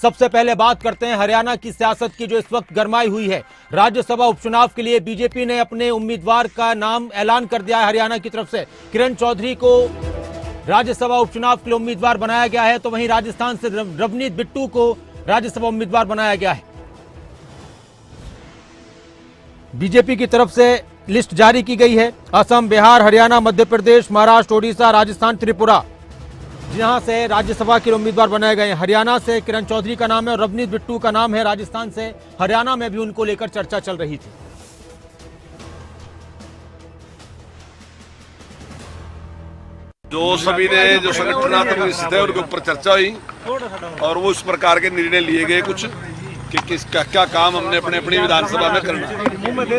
सबसे पहले बात करते हैं हरियाणा की सियासत की, जो इस वक्त गरमाई हुई है। राज्यसभा उपचुनाव के लिए बीजेपी ने अपने उम्मीदवार का नाम ऐलान कर दिया है। हरियाणा की तरफ से किरण चौधरी को राज्यसभा उपचुनाव के लिए उम्मीदवार बनाया गया है, तो वहीं राजस्थान से रवनीत बिट्टू को राज्यसभा उम्मीदवार बनाया गया है। बीजेपी की तरफ से लिस्ट जारी की गई है। असम, बिहार, हरियाणा, मध्य प्रदेश, महाराष्ट्र, ओडिशा, राजस्थान, त्रिपुरा, जहां से राज्यसभा के उम्मीदवार बनाए गए हैं। हरियाणा से किरण चौधरी का नाम है और रवनीत बिट्टू का नाम है। राजस्थान से, हरियाणा में भी उनको लेकर चर्चा चल रही थी। जो सभी ने जो संगठनात्मक स्थिति है उनके ऊपर चर्चा हुई और वो इस प्रकार के निर्णय लिए गए कुछ कि किसका क्या काम हमने अपने अपनी विधानसभा में करना है,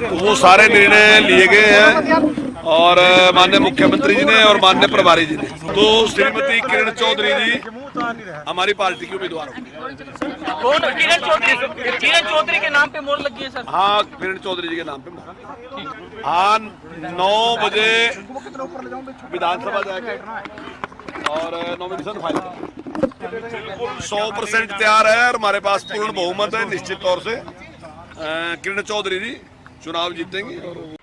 तो वो सारे निर्णय लिए गए हैं और माननीय मुख्यमंत्री जी ने और माननीय प्रभारी जी ने। तो श्रीमती किरण चौधरी जी हमारी पार्टी की उम्मीदवार होंगी। किरण चौधरी के नाम पे मोहर लगी है सर? हाँ, किरण चौधरी जी के नाम पे। हाँ, 9 बजे विधानसभा जाके और नॉमिनेशन फाइल 100% तैयार है और हमारे पास पूर्ण बहुमत है। निश्चित तौर से किरण चौधरी जी चुनाव जीतेंगी।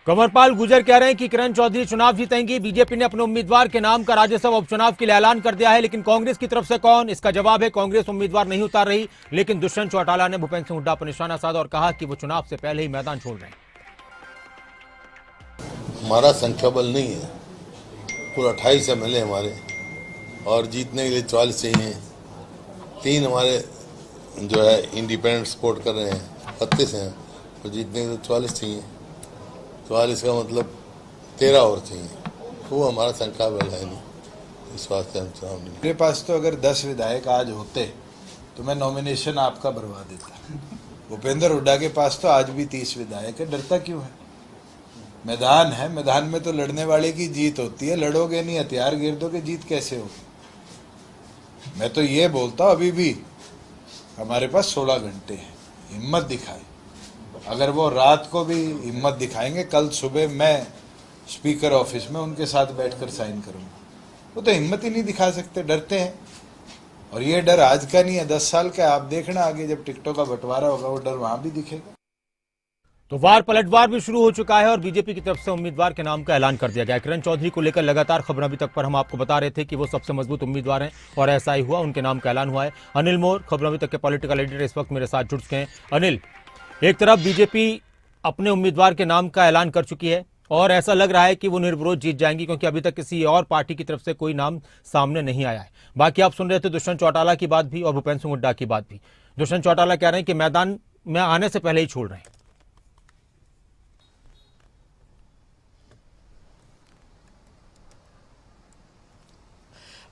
कंवरपाल गुर्जर कह रहे हैं कि किरण चौधरी चुनाव जीतेंगी। बीजेपी ने अपने उम्मीदवार के नाम का राज्यसभा उपचुनाव के लिए ऐलान कर दिया है, लेकिन कांग्रेस की तरफ से कौन, इसका जवाब है कांग्रेस उम्मीदवार नहीं उतार रही। लेकिन दुष्यंत चौटाला ने भूपेंद्र सिंह हुड्डा पर निशाना साधा और कहा कि वो चुनाव से पहले ही मैदान छोड़ रहे हैं। हमारा संख्या बल नहीं है, कुल 28 MLA हमारे और जीतने के लिए 44 चाहिए। 3 हमारे जो है इंडिपेंडेंट सपोर्ट कर रहे हैं, 32 हैं, तो जीतने के लिए 44 चाहिए। 44 का मतलब 13 और चाहिए, तो वो हमारा संख्या बल है नहीं, इस वास्ते हम चुनाव नहीं। मेरे पास तो अगर 10 विधायक आज होते तो मैं नॉमिनेशन आपका भरवा देता। भूपेंद्र हुड्डा के पास तो आज भी 30 विधायक है, डरता क्यों है? मैदान है, मैदान में तो लड़ने वाले की जीत होती है। लड़ोगे नहीं, हथियार गिर दोगे, जीत कैसे होगी? मैं तो ये बोलता हूँ अभी भी हमारे पास 16 घंटे हैं, हिम्मत दिखाए। अगर वो रात को भी हिम्मत दिखाएंगे, कल सुबह मैं स्पीकर ऑफिस में उनके साथ बैठकर साइन करूंगा। वो तो हिम्मत ही नहीं दिखा सकते, डरते हैं। और ये डर आज का नहीं है, 10 साल का। आप देखना आगे जब टिकटों का बंटवारा होगा वो डर वहां भी दिखेगा। तो वार पलटवार भी शुरू हो चुका है और बीजेपी की तरफ से उम्मीदवार के नाम का ऐलान कर दिया गया। किरण चौधरी को लेकर लगातार खबरें अभी तक पर हम आपको बता रहे थे कि वो सबसे मजबूत उम्मीदवार हैं और ऐसा ही हुआ, उनके नाम का ऐलान हुआ है। अनिल मोर, खबरों अभी तक के पॉलिटिकल एडिटर, इस वक्त मेरे साथ जुड़ चुके हैं। अनिल, एक तरफ बीजेपी अपने उम्मीदवार के नाम का ऐलान कर चुकी है और ऐसा लग रहा है कि वो निर्विरोध जीत जाएंगी, क्योंकि अभी तक किसी और पार्टी की तरफ से कोई नाम सामने नहीं आया है। बाकी आप सुन रहे थे दुष्यंत चौटाला की बात भी और भूपेंद्र सिंह हुड्डा की बात भी। दुष्यंत चौटाला कह रहे हैं कि मैदान में आने से पहले ही छोड़ रहे हैं।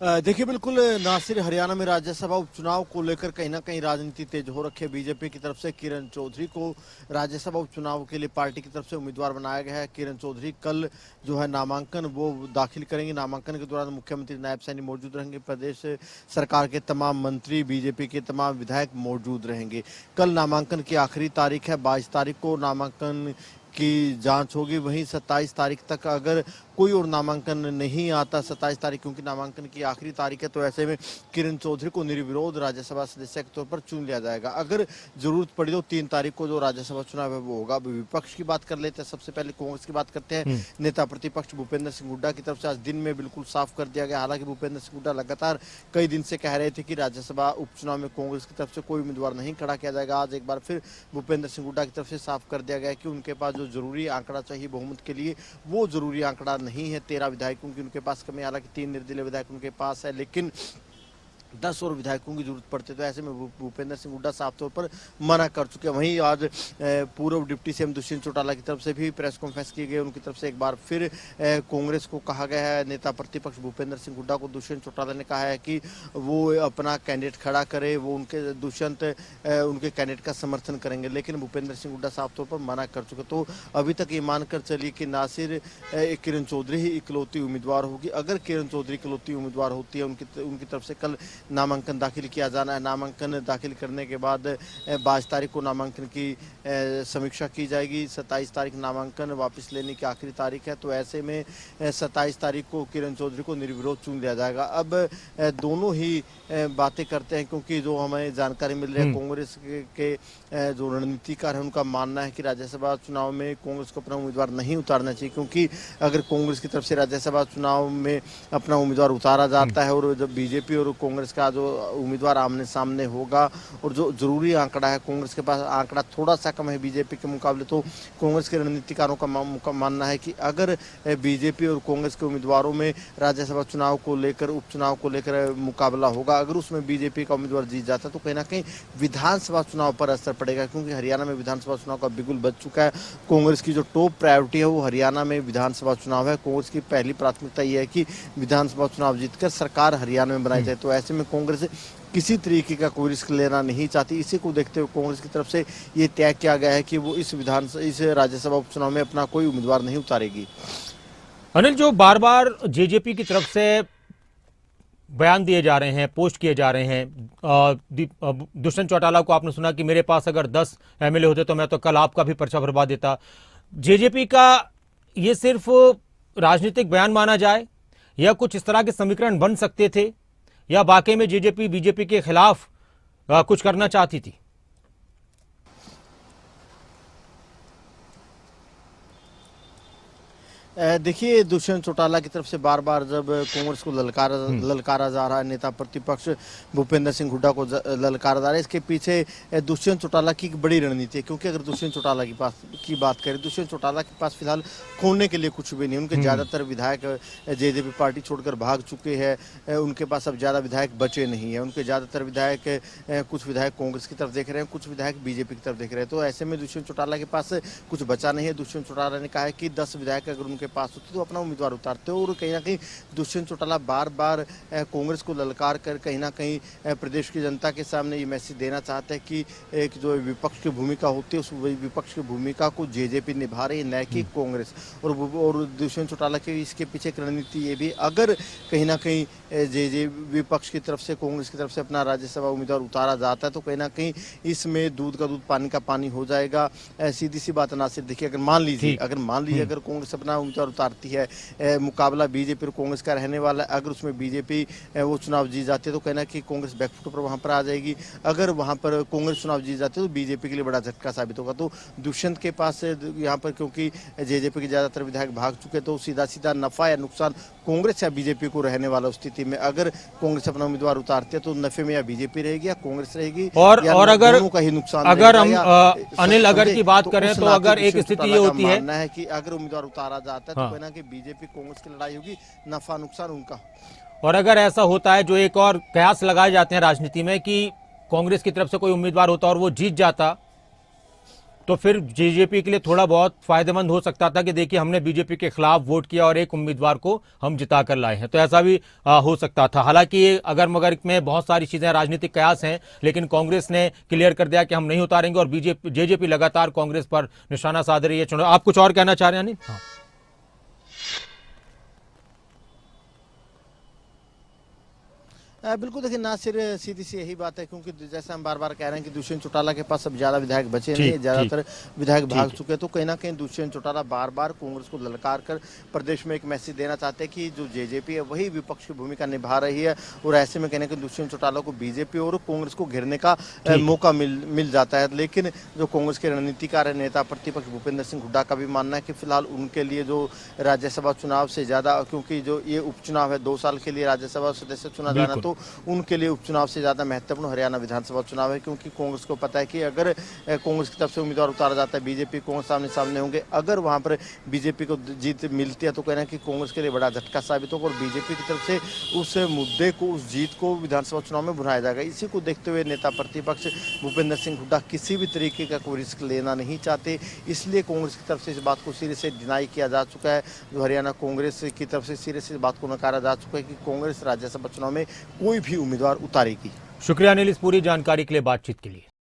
देखिए, बिल्कुल नासिर, हरियाणा में राज्यसभा उपचुनाव को लेकर कहीं ना कहीं राजनीति तेज हो रखी है। बीजेपी की तरफ से किरण चौधरी को राज्यसभा उपचुनाव के लिए पार्टी की तरफ से उम्मीदवार बनाया गया है। किरण चौधरी कल जो है नामांकन वो दाखिल करेंगे। नामांकन के दौरान मुख्यमंत्री नायब सैनी मौजूद रहेंगे, प्रदेश सरकार के तमाम मंत्री, बीजेपी के तमाम विधायक मौजूद रहेंगे। कल नामांकन की आखिरी तारीख है, 22 तारीख को नामांकन की जांच होगी। वहीं 27 तारीख तक अगर कोई और नामांकन नहीं आता, 27 तारीख क्योंकि नामांकन की आखिरी तारीख है, तो ऐसे में किरण चौधरी को निर्विरोध राज्यसभा सदस्य के तौर पर चुन लिया जाएगा। अगर जरूरत पड़ी तो 3 तारीख को जो राज्यसभा चुनाव है वो होगा। विपक्ष की बात कर लेते हैं, सबसे पहले कांग्रेस की बात करते हैं। नेता प्रतिपक्ष भूपेंद्र सिंह हुड्डा की तरफ से आज दिन में बिल्कुल साफ कर दिया गया। हालांकि भूपेंद्र सिंह हुड्डा लगातार कई दिन से कह रहे थे कि राज्यसभा उपचुनाव में कांग्रेस की तरफ से कोई उम्मीदवार नहीं खड़ा किया जाएगा। आज एक बार फिर भूपेंद्र सिंह हुड्डा की तरफ से साफ कर दिया गया कि उनके पास जो जरूरी आंकड़ा चाहिए बहुमत के लिए, वो जरूरी आंकड़ा नहीं है। 13 विधायकों की उनके पास कमी, हालांकि 3 निर्दलीय विधायक उनके पास है, लेकिन 10 और विधायकों की जरूरत पड़ती है। तो ऐसे में भूपेंद्र सिंह हुड्डा साफ तौर पर मना कर चुके हैं। वहीं आज पूर्व डिप्टी सीएम दुष्यंत चौटाला की तरफ से भी प्रेस कॉन्फ्रेंस की गई। उनकी तरफ से एक बार फिर कांग्रेस को कहा गया है, नेता प्रतिपक्ष भूपेंद्र सिंह हुड्डा को दुष्यंत चौटाला ने कहा है कि वो अपना कैंडिडेट खड़ा करे, वो उनके कैंडिडेट का समर्थन करेंगे। लेकिन भूपेंद्र सिंह हुड्डा साफ तौर पर मना कर चुके। तो अभी तक ये मानकर चलिए कि नासिर किरण चौधरी ही इकलौती उम्मीदवार होगी। अगर किरण चौधरी इकलौती उम्मीदवार होती है, उनकी तरफ से कल नामांकन दाखिल किया जाना है। नामांकन दाखिल करने के बाद 22 तारीख को नामांकन की समीक्षा की जाएगी। 27 तारीख नामांकन वापस लेने की आखिरी तारीख है। तो ऐसे में 27 तारीख को किरण चौधरी को निर्विरोध चुन लिया जाएगा। अब दोनों ही बातें करते हैं, क्योंकि जो हमें जानकारी मिल रही है कांग्रेस के जो रणनीतिकार है उनका मानना है कि राज्यसभा चुनाव में कांग्रेस को अपना उम्मीदवार नहीं उतारना चाहिए, क्योंकि अगर कांग्रेस की तरफ से राज्यसभा चुनाव में अपना उम्मीदवार उतारा जाता है और जब बीजेपी और कांग्रेस का जो उम्मीदवार आमने सामने होगा और जो जरूरी आंकड़ा है, कांग्रेस के पास आंकड़ा थोड़ा सा कम है बीजेपी के मुकाबले, तो कांग्रेस के रणनीतिकारों का मानना है कि अगर बीजेपी और कांग्रेस के उम्मीदवारों में राज्यसभा चुनाव को लेकर, उपचुनाव को लेकर मुकाबला होगा, अगर उसमें बीजेपी का उम्मीदवार जीत जाता है तो कहीं ना कहीं विधानसभा चुनाव पर असर पड़ेगा, क्योंकि हरियाणा में विधानसभा चुनाव का बिगुल बज चुका है। कांग्रेस की जो टॉप प्रायोरिटी है वो हरियाणा में विधानसभा चुनाव है। कांग्रेस की पहली प्राथमिकता ये है कि विधानसभा चुनाव जीतकर सरकार हरियाणा में बनाई जाए। तो ऐसे में कांग्रेस किसी तरीके का कोई रिस्क लेना नहीं चाहती। इसी को देखते हुए कांग्रेस की तरफ से ये तय किया गया है कि वो इस राज्यसभा उपचुनाव में अपना कोई उम्मीदवार नहीं उतारेगी। अनिल, जो बार बार जेजेपी की तरफ से बयान दिए जा रहे हैं, पोस्ट किए जा रहे हैं, दुष्यंत चौटाला को आपने सुना कि मेरे पास अगर 10 एमएलए होते तो मैं तो कल आपका भी पर्चा भरवा देता। जेजेपी का ये सिर्फ राजनीतिक बयान माना जाए या कुछ इस तरह के समीकरण बन सकते थे, या वाकई में जेजेपी बीजेपी के खिलाफ कुछ करना चाहती थी? देखिए, दुष्यंत चौटाला की तरफ से बार बार जब कांग्रेस को ललकारा जा रहा है, नेता प्रतिपक्ष भूपेंद्र सिंह हुड्डा को ललकारा जा रहा है, इसके पीछे दुष्यंत चौटाला की एक बड़ी रणनीति है। क्योंकि अगर दुष्यंत चौटाला की बात करें, दुष्यंत चौटाला के पास फिलहाल खोने के लिए कुछ भी नहीं। उनके ज़्यादातर विधायक जेजेपी पार्टी छोड़कर भाग चुके हैं, उनके पास अब ज़्यादा विधायक बचे नहीं है। उनके ज़्यादातर विधायक, कुछ विधायक कांग्रेस की तरफ देख रहे हैं, कुछ विधायक बीजेपी की तरफ देख रहे हैं। तो ऐसे में दुष्यंत चौटाला के पास कुछ बचा नहीं है। दुष्यंत चौटाला ने कहा है कि 10 विधायक अगर उनके पास होते तो अपना उम्मीदवार उतारते हो। और कहीं ना कहीं दुष्यंत चौटाला बार बार कांग्रेस को ललकार कर कहीं ना कहीं प्रदेश की जनता के सामने ये मैसेज देना चाहते हैं कि एक जो विपक्ष की भूमिका होती है उस विपक्ष की भूमिका को जेजेपी निभा रही है, न कि कांग्रेस। और दुष्यंत चौटाला के इसके पीछे एक रणनीति ये भी, अगर कहीं ना कहीं विपक्ष की तरफ से, कांग्रेस की तरफ से अपना राज्यसभा उम्मीदवार उतारा जाता है तो कहीं ना कहीं इसमें दूध का दूध पानी का पानी हो जाएगा। सीधी सी बात नासिर, देखिए अगर मान लीजिए अगर कांग्रेस अपना उम्मीदवार उतारती है, मुकाबला बीजेपी और कांग्रेस का रहने वाला है, अगर उसमें बीजेपी वो चुनाव जीत जाती है तो कहना कि कांग्रेस बैकफुट पर वहां पर आ जाएगी। अगर वहां पर कांग्रेस चुनाव जीत जाती है तो बीजेपी के लिए बड़ा झटका साबित होगा। तो दुष्यंत के पास यहाँ पर, क्योंकि जेजेपी के ज्यादातर विधायक भाग चुके, तो सीधा सीधा नफा या नुकसान कांग्रेस या बीजेपी को रहने वाला। स्थिति में अगर कांग्रेस अपना उम्मीदवार उतारती है तो नफे में या बीजेपी रहेगी या कांग्रेस रहेगी, और अगर का ही नुकसान। अगर हम अनिल अगर की बात करें तो अगर एक स्थिति ये होती है कि अगर उम्मीदवार उतारा जाता है तो कहना कि बीजेपी कांग्रेस की लड़ाई होगी, नफा नुकसान उनका। और अगर ऐसा होता है, जो एक और कयास लगाए जाते हैं राजनीति में, कि कांग्रेस की तरफ से कोई उम्मीदवार होता और वो जीत जाता, तो फिर जेजेपी के लिए थोड़ा बहुत फायदेमंद हो सकता था कि देखिए हमने बीजेपी के खिलाफ वोट किया और एक उम्मीदवार को हम जिता कर लाए हैं। तो ऐसा भी हो सकता था। हालांकि अगर मगर में बहुत सारी चीजें राजनीतिक कयास हैं, लेकिन कांग्रेस ने क्लियर कर दिया कि हम नहीं उतारेंगे और जेजेपी लगातार कांग्रेस पर निशाना साध रही है। चुनाव, आप कुछ और कहना चाह रहे हैं अनिल? हाँ। बिल्कुल, देखिए नासिर, सीधी सी यही बात है, क्योंकि जैसे हम बार बार कह रहे हैं कि दुष्यंत चौटाला के पास अब ज्यादा विधायक बचे नहीं है, ज्यादातर विधायक भाग चुके हैं। तो कहीं ना कहीं दुष्यंत चौटाला बार बार कांग्रेस को ललकार कर प्रदेश में एक मैसेज देना चाहते हैं कि जो जेजेपी है वही विपक्ष की भूमिका निभा रही है। और ऐसे में कहने कि दुष्यंत चौटाला को बीजेपी और कांग्रेस को घेरने का मौका मिल जाता है। लेकिन जो कांग्रेस के रणनीतिकार है, नेता प्रतिपक्ष भूपेंद्र सिंह हुड्डा का भी मानना है कि फिलहाल उनके लिए जो राज्यसभा चुनाव से ज्यादा, क्योंकि जो ये उपचुनाव है 2 साल के लिए राज्यसभा सदस्य चुना जाना, तो उनके लिए उपचुनाव से ज्यादा महत्वपूर्ण हरियाणा विधानसभा चुनाव है। क्योंकि कांग्रेस को पता है कि अगर कांग्रेस की तरफ से उम्मीदवार उतारा जाता है, बीजेपी कांग्रेस सामने होंगे, अगर वहां पर बीजेपी को जीत मिलती है तो कहना कि कांग्रेस के लिए बड़ा झटका साबित होगा और बीजेपी की तरफ से उस मुद्दे को, उस जीत को विधानसभा चुनाव में भुनाया जाएगा। इसी को देखते हुए नेता प्रतिपक्ष भूपेंद्र सिंह हुड्डा किसी भी तरीके का कोई रिस्क लेना नहीं चाहते, इसलिए कांग्रेस की तरफ से इस बात को सिरे से डिनाई किया जा चुका है। जो हरियाणा कांग्रेस की तरफ से सिरे से इस बात को नकारा जा चुका है कि कांग्रेस राज्यसभा चुनाव में कोई भी उम्मीदवार उतारेगी। शुक्रिया अनिल इस पूरी जानकारी के लिए, बातचीत के लिए।